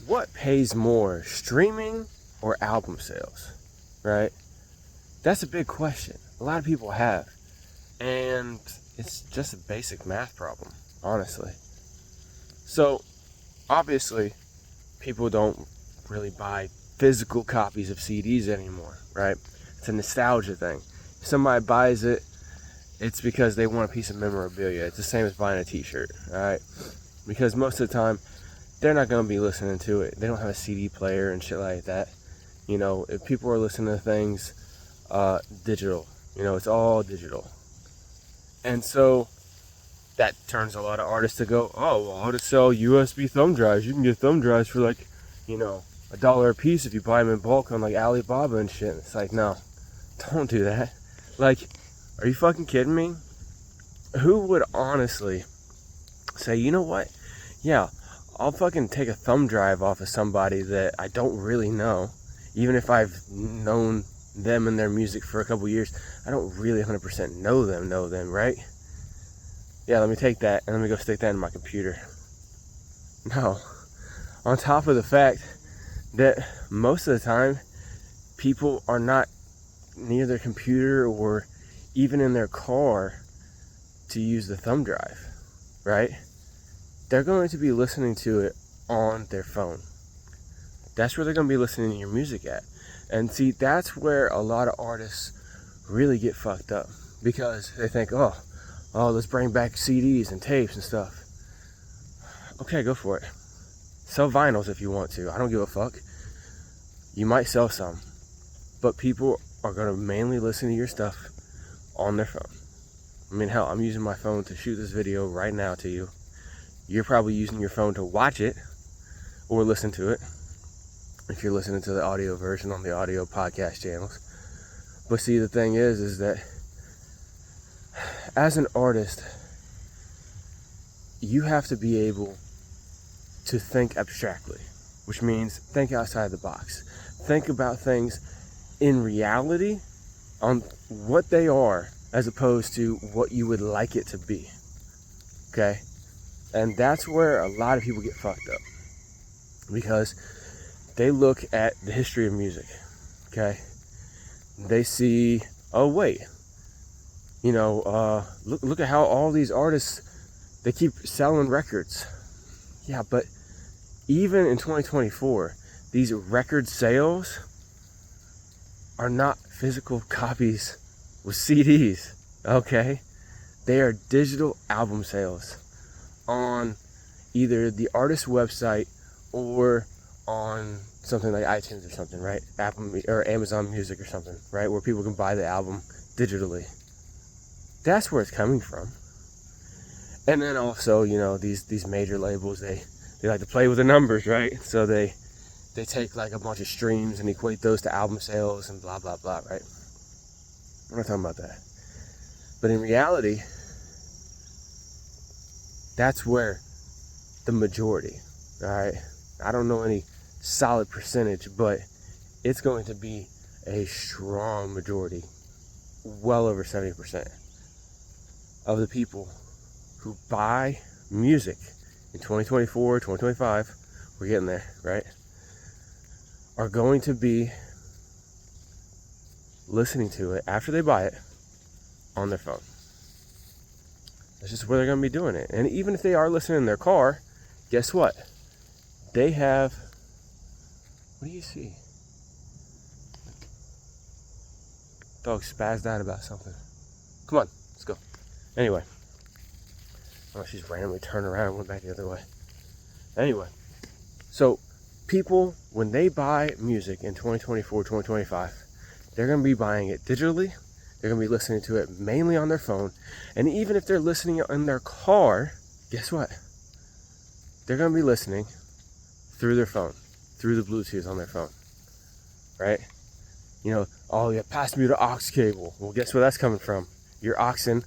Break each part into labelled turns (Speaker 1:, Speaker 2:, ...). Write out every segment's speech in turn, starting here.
Speaker 1: what pays more, streaming or album sales, right? That's a big question. A lot of people have. And it's just a basic math problem, honestly. So, obviously, people don't really buy physical copies of CDs anymore, right? It's a nostalgia thing. If somebody buys it, it's because they want a piece of memorabilia. It's the same as buying a t-shirt, alright? Because most of the time, they're not going to be listening to it. They don't have a CD player and shit like that. You know, if people are listening to things digital, you know, it's all digital. And so that turns a lot of artists to go, oh, well, I'll just sell USB thumb drives. You can get thumb drives for like, you know, $1 a piece if you buy them in bulk on like Alibaba and shit. It's like, no, don't do that. Like, are you fucking kidding me? Who would honestly say, you know what? Yeah, I'll fucking take a thumb drive off of somebody that I don't really know, even if I've known them and their music for a couple years. I don't really 100% know them, right? Yeah, let me take that and let me go stick that in my computer. No. On top of the fact that most of the time, people are not near their computer or even in their car to use the thumb drive, right? They're going to be listening to it on their phone. That's where they're going to be listening to your music at. And see, that's where a lot of artists really get fucked up, because they think, oh, let's bring back CDs and tapes and stuff. Okay, go for it. Sell vinyls if you want to. I don't give a fuck. You might sell some, but people are going to mainly listen to your stuff on their phone. I mean, hell, I'm using my phone to shoot this video right now to you. You're probably using your phone to watch it or listen to it, if you're listening to the audio version on the audio podcast channels. But see, the thing is that as an artist, you have to be able to think abstractly, which means think outside the box. Think about things in reality on what they are, as opposed to what you would like it to be. Okay? And that's where a lot of people get fucked up, because they look at the history of music. Okay? They see, oh wait, you know, look at how all these artists, they keep selling records. Yeah, but even in 2024, these record sales are not physical copies with CDs, okay? They are digital album sales on either the artist's website or on something like iTunes or something, right? Apple or Amazon Music or something, right? Where people can buy the album digitally. That's where it's coming from. And then also, you know, these major labels, they like to play with the numbers, right? So they take like a bunch of streams and equate those to album sales and blah, blah, blah, right? I'm not talking about that. But in reality, that's where the majority, all right? I don't know any solid percentage, but it's going to be a strong majority, well over 70% of the people who buy music in 2024, 2025, we're getting there, right, are going to be listening to it after they buy it on their phone. That's just where they're going to be doing it. And even if they are listening in their car, guess what? They have, what do you see? Dog spazzed out about something. Come on, let's go. Anyway. Oh, she's randomly turned around and went back the other way. Anyway. So, people, when they buy music in 2024, 2025, they're going to be buying it digitally. They're going to be listening to it mainly on their phone. And even if they're listening in their car, guess what? They're going to be listening through their phone, through the Bluetooth on their phone, right? You know, oh yeah, pass me the aux cable. Well, guess where that's coming from? You're auxing,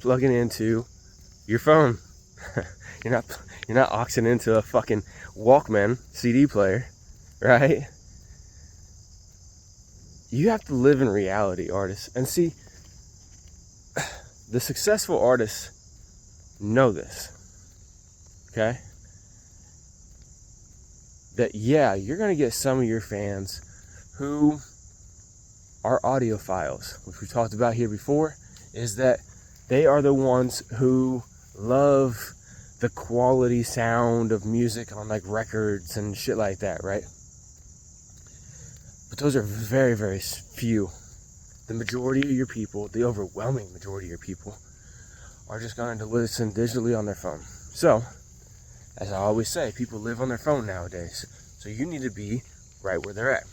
Speaker 1: plugging into your phone. You're not auxing into a fucking Walkman CD player, right? You have to live in reality, artists. And see, the successful artists know this, okay? that, yeah, you're going to get some of your fans who are audiophiles, which we talked about here before, is that they are the ones who love the quality sound of music on like records and shit like that, right? But those are very, very few. The majority of your people, the overwhelming majority of your people, are just going to listen digitally on their phone. So, as I always say, people live on their phone nowadays. So you need to be right where they're at.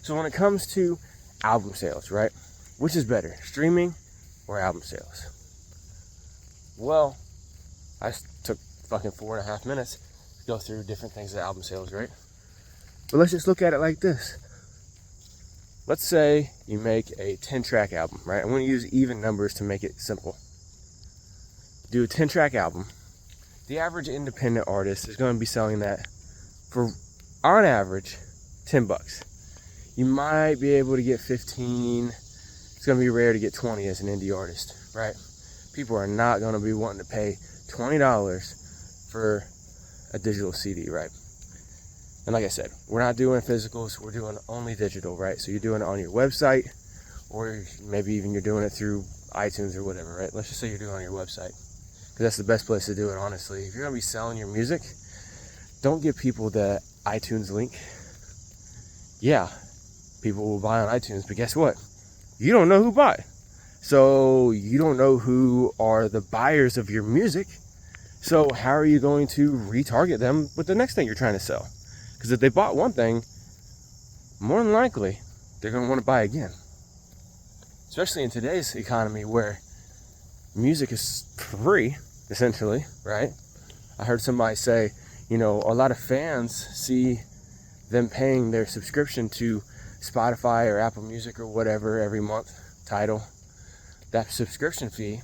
Speaker 1: So when it comes to album sales, right? Which is better, streaming or album sales? Well, I took fucking 4.5 minutes to go through different things of album sales, right? But let's just look at it like this. Let's say you make a 10-track album, right? I'm going to use even numbers to make it simple. Do a 10-track album. The average independent artist is going to be selling that for, on average, $10. You might be able to get 15. It's going to be rare to get 20 as an indie artist, right? People are not going to be wanting to pay $20 for a digital CD, right? And like I said, we're not doing physicals, we're doing only digital, right? So you're doing it on your website, or maybe even you're doing it through iTunes or whatever, right? Let's just say you're doing it on your website, because that's the best place to do it, honestly. If you're going to be selling your music, don't give people the iTunes link. Yeah, people will buy on iTunes, but guess what? You don't know who bought. So you don't know who are the buyers of your music. So how are you going to retarget them with the next thing you're trying to sell? Because if they bought one thing, more than likely, they're going to want to buy again. Especially in today's economy where music is free, essentially, right? I heard somebody say, a lot of fans see them paying their subscription to Spotify or Apple Music or whatever every month, Tidal, that subscription fee,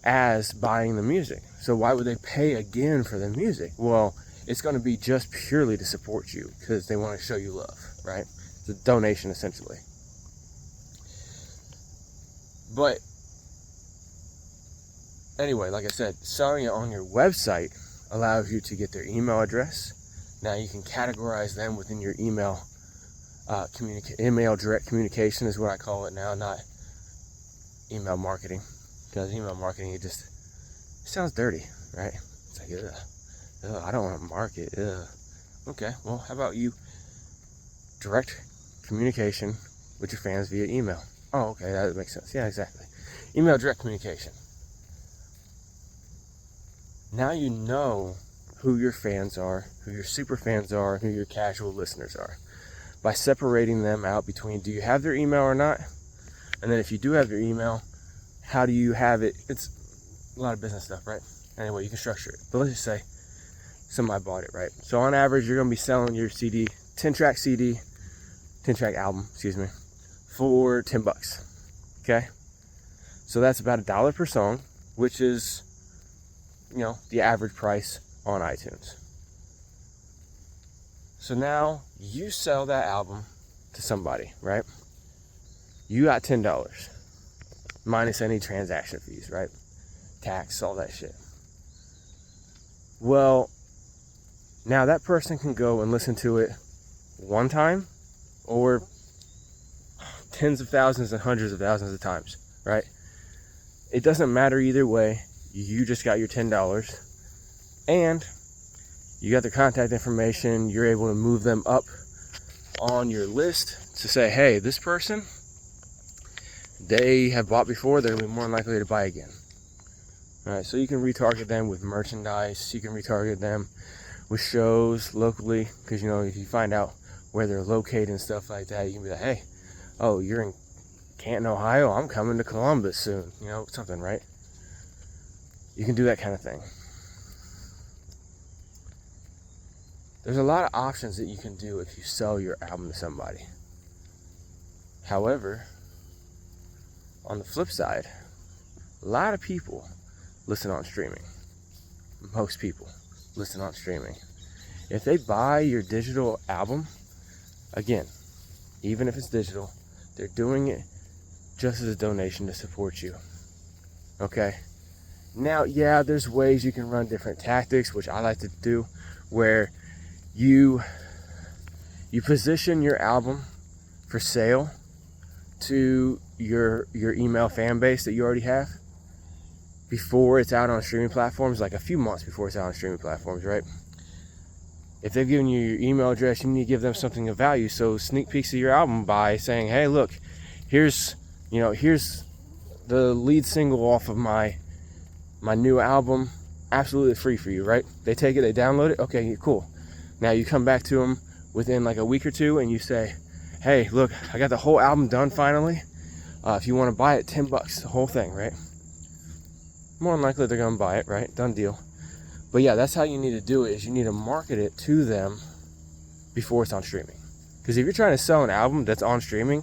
Speaker 1: as buying the music. So why would they pay again for the music? Well, it's going to be just purely to support you because they want to show you love, right? It's a donation, essentially. But anyway, like I said, selling it on your website allows you to get their email address. Now you can categorize them within your email. Email direct communication is what I call it now, not email marketing. Because email marketing, it sounds dirty, right? It's like, ugh, I don't want to market. Ugh. Okay, well, how about you direct communication with your fans via email? Oh, okay, that makes sense. Yeah, exactly. Email direct communication. Now you know who your fans are, who your super fans are, who your casual listeners are, by separating them out between, do you have their email or not? And then if you do have their email, how do you have it? It's a lot of business stuff, right? Anyway, you can structure it. But let's just say somebody bought it, right? So on average, you're going to be selling your CD, 10-track album, for $10. Okay? So that's about $1 per song, which is, the average price on iTunes. So now you sell that album to somebody, right? You got $10 minus any transaction fees, right? Tax, all that shit. Well, now that person can go and listen to it one time or tens of thousands and hundreds of thousands of times, right? It doesn't matter either way. You just got your $10 and you got their contact information. You're able to move them up on your list to say, hey, this person, they have bought before, they're going to be more likely to buy again. All right, so you can retarget them with merchandise. You can retarget them with shows locally, because, if you find out where they're located and stuff like that, you can be like, hey, oh, you're in Canton, Ohio, I'm coming to Columbus soon, something, right? You can do that kind of thing. There's a lot of options that you can do if you sell your album to somebody. However, on the flip side, a lot of people listen on streaming. Most people listen on streaming. If they buy your digital album, again, even if it's digital, they're doing it just as a donation to support you. Okay? Now, yeah, there's ways you can run different tactics, which I like to do, where you position your album for sale to your email fan base that you already have before it's out on streaming platforms, like a few months before it's out on streaming platforms, right? If they've given you your email address, you need to give them something of value. So sneak peeks of your album by saying, hey, look, here's the lead single off of my new album, absolutely free for you, right? They take it, they download it, okay, cool. Now you come back to them within like a week or two and you say, hey, look, I got the whole album done finally. If you want to buy it, $10, the whole thing, right? More than likely they're gonna buy it, right? Done deal. But yeah, that's how you need to do it, is you need to market it to them before it's on streaming. Because if you're trying to sell an album that's on streaming,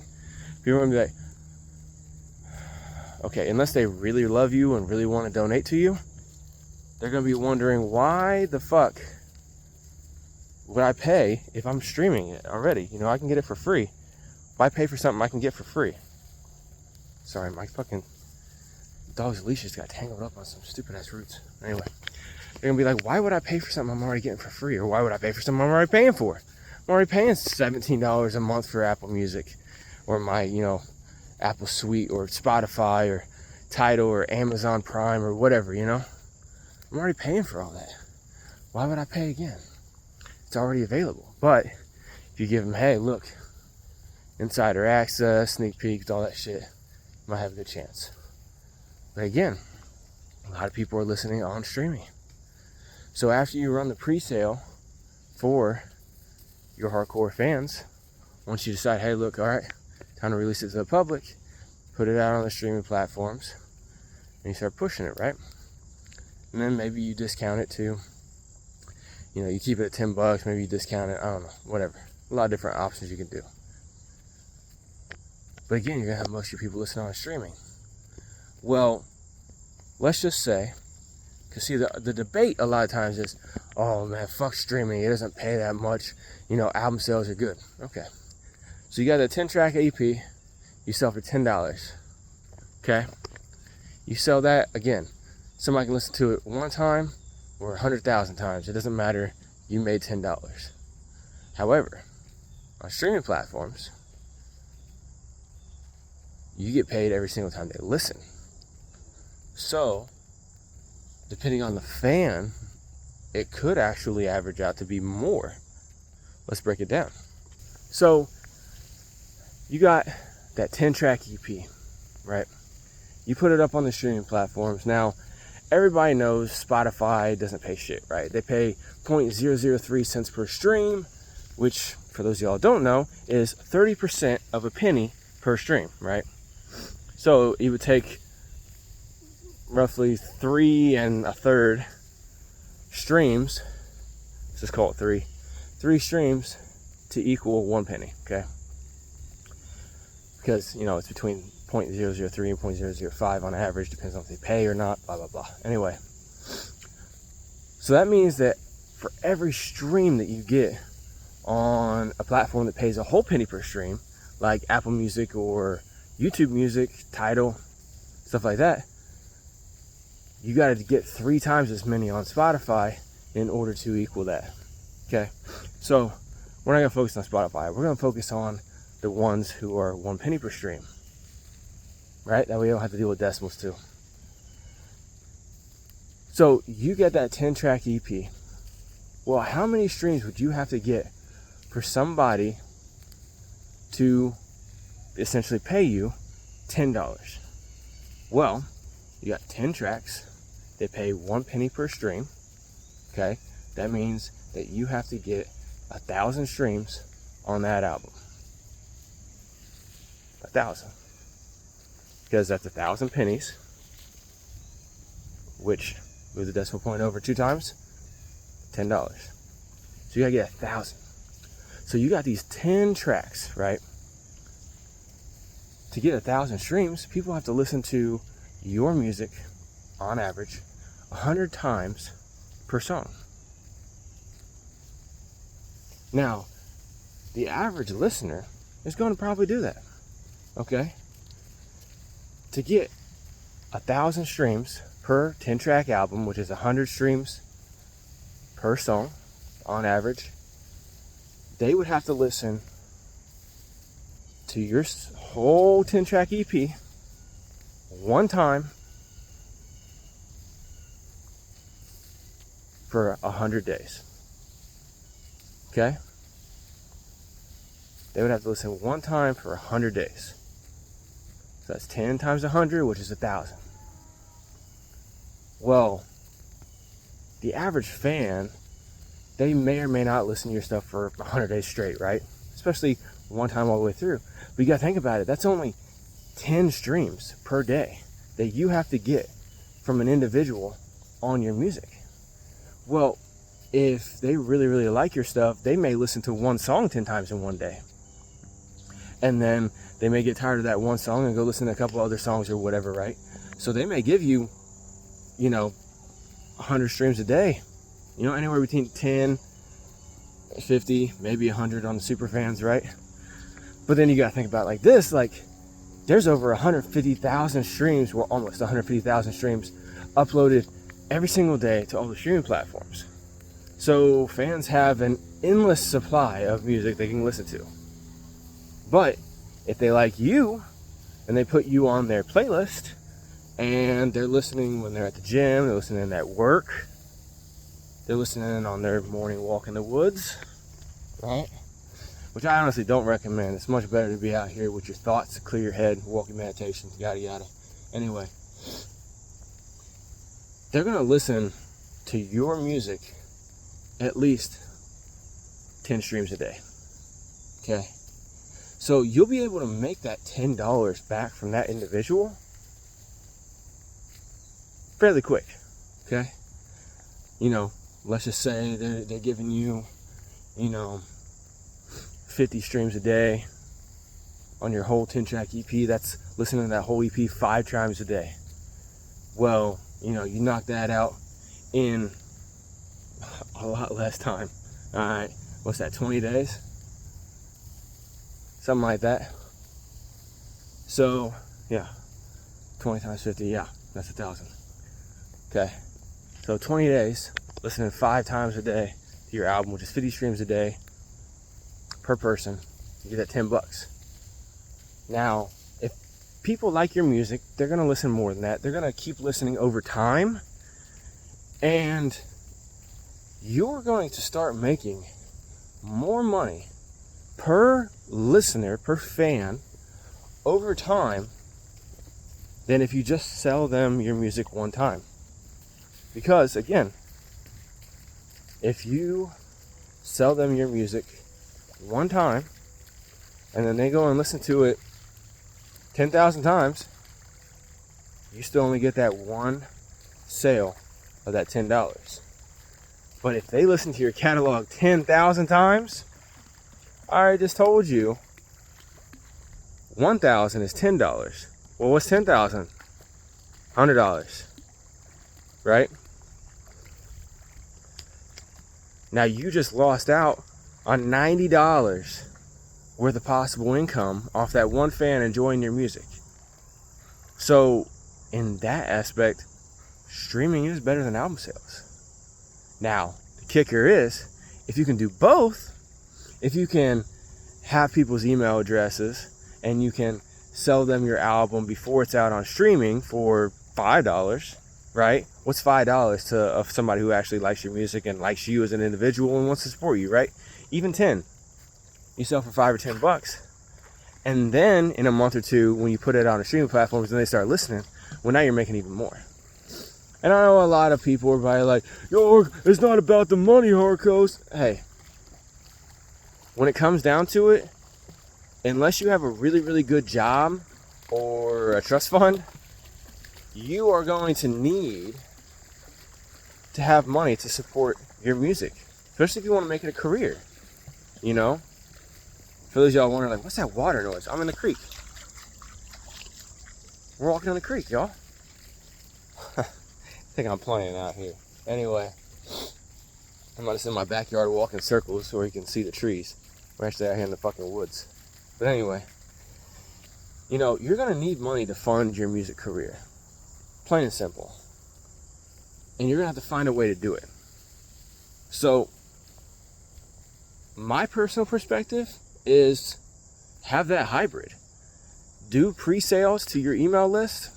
Speaker 1: people are gonna be like, okay, unless they really love you and really want to donate to you, they're gonna be wondering, why the fuck would I pay if I'm streaming it already? You know, I can get it for free. Why pay for something I can get for free? Sorry, my fucking dog's leash just got tangled up on some stupid ass roots. Anyway, they're gonna be like, why would I pay for something I'm already getting for free? Or why would I pay for something I'm already paying for? I'm already paying $17 a month for Apple Music, or my, Apple Suite, or Spotify, or Tidal, or Amazon Prime, or whatever, I'm already paying for all that. Why would I pay again? It's already available. But if you give them, hey, look, insider access, sneak peeks, all that shit, you might have a good chance. But again, a lot of people are listening on streaming. So after you run the pre-sale for your hardcore fans, once you decide, hey, look, all right, time to release it to the public, put it out on the streaming platforms, and you start pushing it, right? And then maybe you discount it to, you keep it at $10, maybe you discount it, I don't know, whatever. A lot of different options you can do. But again, you're gonna have most of your people listening on streaming. Well, let's just say, because see, the debate a lot of times is, oh man, fuck streaming, it doesn't pay that much, album sales are good. Okay, so you got a 10-track EP, you sell for $10, okay? You sell that, again, somebody can listen to it one time or 100,000 times, it doesn't matter, you made $10. However, on streaming platforms, you get paid every single time they listen. So, depending on the fan, it could actually average out to be more. Let's break it down. So, you got that 10-track EP, right? You put it up on the streaming platforms. Now, everybody knows Spotify doesn't pay shit, right? They pay 0.003 cents per stream, which, for those of y'all who don't know, is 30% of a penny per stream, right? So it would take roughly 3 1/3 streams, let's just call it 3 streams to equal 1 penny, okay? Because, it's between 0.003 and 0.005 on average, depends on if they pay or not, blah, blah, blah. Anyway, so that means that for every stream that you get on a platform that pays a whole penny per stream, like Apple Music or YouTube Music, Tidal, stuff like that, you got to get 3 times as many on Spotify in order to equal that. Okay, so we're not going to focus on Spotify. We're going to focus on the ones who are 1 penny per stream, right? That way you don't have to deal with decimals too. So you get that 10-track EP. Well, how many streams would you have to get for somebody to essentially pay you $10? Well, you got 10 tracks. They pay 1 penny per stream. Okay, that means that you have to get 1,000 streams on that album. 1,000, because that's 1,000 pennies, which move the decimal point over 2 times, $10. So you gotta get 1,000. So you got these 10 tracks, right? To get 1,000 streams, people have to listen to your music on average 100 times per song. Now, the average listener is going to probably do that, okay? To get 1,000 streams per 10-track album, which is 100 streams per song on average, they would have to listen to your whole 10-track EP one time for 100 days. Okay? They would have to listen one time for 100 days. So that's 10 times 100, which is 1,000. Well, the average fan, they may or may not listen to your stuff for 100 days straight, right? Especially one time all the way through. But you gotta think about it. That's only 10 streams per day that you have to get from an individual on your music. Well, if they really, really like your stuff, they may listen to one song 10 times in one day. And then they may get tired of that one song and go listen to a couple other songs or whatever, right? So they may give you, 100 streams a day. Anywhere between 10, 50, maybe 100 on the super fans, right? But then you gotta think about it like this, there's over 150,000 streams, well, almost 150,000 streams uploaded every single day to all the streaming platforms. So fans have an endless supply of music they can listen to. But if they like you and they put you on their playlist and they're listening when they're at the gym, they're listening at work, they're listening on their morning walk in the woods, right? Which I honestly don't recommend. It's much better to be out here with your thoughts to clear your head, walking meditation, yada yada. Anyway, they're gonna listen to your music at least 10 streams a day. Okay? So you'll be able to make that $10 back from that individual fairly quick. Okay? Let's just say they're giving you, 50 streams a day on your whole 10-track EP. That's listening to that whole EP 5 times a day. Well, you knock that out in a lot less time. All right, what's that, 20 days? Something like that. So, yeah, 20 times 50, yeah, that's 1,000. Okay, so 20 days, listening 5 times a day to your album, which is 50 streams a day per person, you get that $10. Now, if people like your music, they're gonna listen more than that. They're gonna keep listening over time, and you're going to start making more money per listener, per fan, over time than if you just sell them your music one time. Because again, if you sell them your music one time and then they go and listen to it 10,000 times, you still only get that one sale of that $10. But if they listen to your catalog 10,000 times, I already just told you 1,000 is $10. Well, what's 10,000? $100, right? Now you just lost out on $90 worth of possible income off that one fan enjoying your music. So in that aspect, streaming is better than album sales. Now, the kicker is, if you can do both, if you can have people's email addresses and you can sell them your album before it's out on streaming for $5, right? What's $5 to somebody who actually likes your music and likes you as an individual and wants to support you, right? Even 10. You sell for $5 or $10. And then in a month or two, when you put it on the streaming platforms and they start listening, well, now you're making even more. And I know a lot of people are probably like, yo, it's not about the money, Harcos. Hey, when it comes down to it, unless you have a really, really good job or a trust fund, you are going to need to have money to support your music, especially if you want to make it a career. For those of y'all wondering, what's that water noise? I'm in the creek. We're walking in the creek, y'all. I think I'm playing out here. Anyway, I'm just in my backyard walking circles so you can see the trees. We're actually out here in the fucking woods. But anyway, you're going to need money to fund your music career. Plain and simple. And you're going to have to find a way to do it. So, my personal perspective is have that hybrid. Do pre-sales to your email list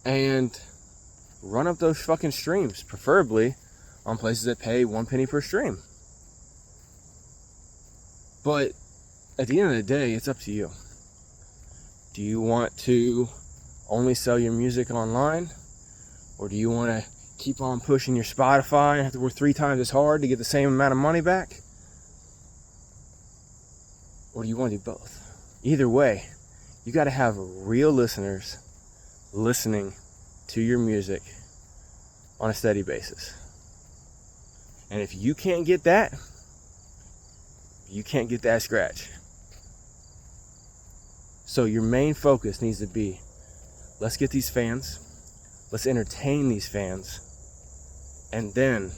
Speaker 1: and run up those fucking streams, preferably on places that pay 1 penny per stream. But at the end of the day, it's up to you. Do you want to only sell your music online? Or do you want to keep on pushing your Spotify and have to work 3 times as hard to get the same amount of money back? Or do you want to do both? Either way, you got to have real listeners listening to your music on a steady basis. And if you can't get that, you can't get that scratch. So your main focus needs to be, let's get these fans, let's entertain these fans, and then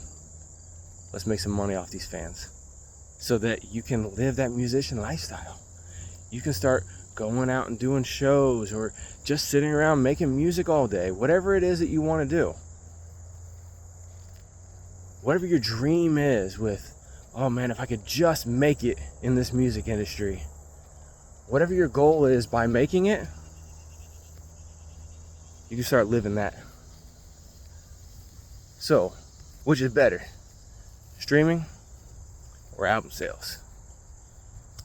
Speaker 1: let's make some money off these fans so that you can live that musician lifestyle. You can start going out and doing shows or just sitting around making music all day, whatever it is that you want to do. Whatever your dream is with, oh man, if I could just make it in this music industry. Whatever your goal is by making it, you can start living that. So, which is better? Streaming or album sales?